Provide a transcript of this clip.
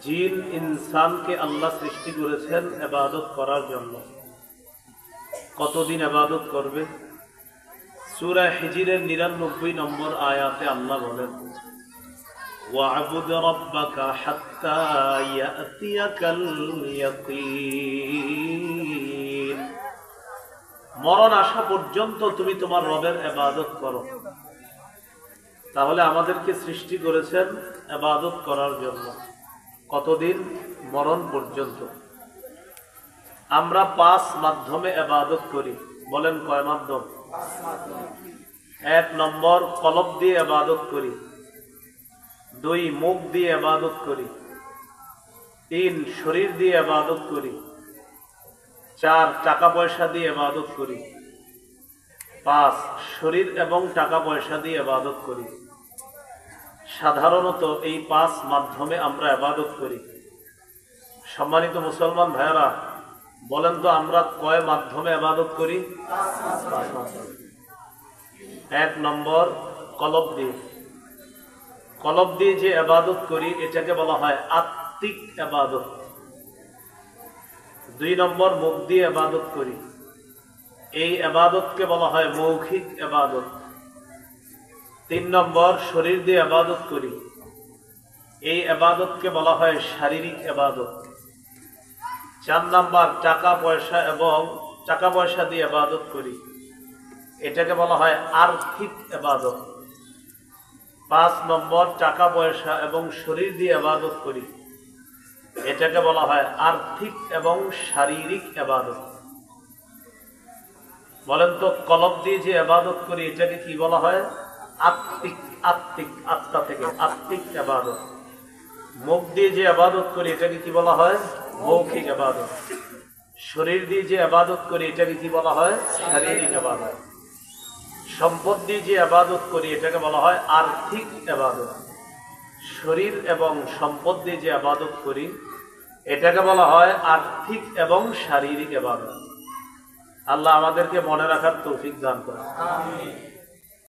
জিন ইনসানকে আল্লাহ সৃষ্টি করেছেন ইবাদত করার জন্য। কতদিন ইবাদত করবে? সূরা হিজরের 99 নম্বর আয়াতে আল্লাহ বলেন, ওয়া'বুদ রাব্বাকা হাত্তা ইয়াতিয়াকাল ইয়াকিন। মরণ আসা পর্যন্ত তুমি তোমার রবের ইবাদত করো। তাহলে আমাদেরকে সৃষ্টি করেছেন ইবাদত করার জন্য। কতদিন? মরণ পর্যন্ত। আমরা 5 মাধ্যমে ইবাদত করি। বলেন কয় মাধ্যম? 1 নম্বর কলব দিয়ে ইবাদত করি, 2 মুখ দিয়ে ইবাদত করি, 3 শরীর দিয়ে ইবাদত করি, 4 টাকা পয়সা দিয়ে ইবাদত করি, 5 শরীর এবং টাকা পয়সা দিয়ে ইবাদত করি। সাধারণত এই 5 মাধ্যমে আমরা ইবাদত করি। সম্মানিত মুসলমান ভাইরা, বলেন তো আমরা কয় মাধ্যমে ইবাদত করি? 5 মাধ্যমে। 1 নম্বর কলব দিয়ে। কলব দিয়ে যে ইবাদত করি এটাকে বলা হয় আত্মিক ইবাদত। 2 নম্বর মুখ দিয়ে ইবাদত করি, এই ইবাদতকে বলা হয় মৌখিক ইবাদত। 3 নম্বর শরীর দিয়ে ইবাদত করি, এই ইবাদতকে বলা হয় শারীরিক ইবাদত। 4 নম্বর টাকা পয়সা দিয়ে ইবাদত করি, এটাকে বলা হয় আর্থিক ইবাদত। 5 নম্বর টাকা পয়সা এবং শরীর দিয়ে ইবাদত করি, এটাকে বলা হয় আর্থিক এবং শারীরিক ইবাদত। বলেন তো কলব দিয়ে যে ইবাদত করি এটাকে কি বলা হয়? আত্মিক। আত্মা থেকে আত্মিক ইবাদত। মুখ দিয়ে যে ইবাদত করি এটাকে কি বলা হয়? মৌখিক ইবাদত। শরীর দিয়ে যে ইবাদত করি এটাকে কি বলা হয়? শারীরিক ইবাদত। সম্পদ দিয়ে যে ইবাদত করি এটাকে বলা হয় আর্থিক ইবাদত। শরীর এবং সম্পদ দিয়ে যে ইবাদত করি এটাকে বলা হয় আর্থিক এবং শারীরিক ইবাদত। আল্লাহ আমাদেরকে মনে রাখার তৌফিক দান করেন। আমিন।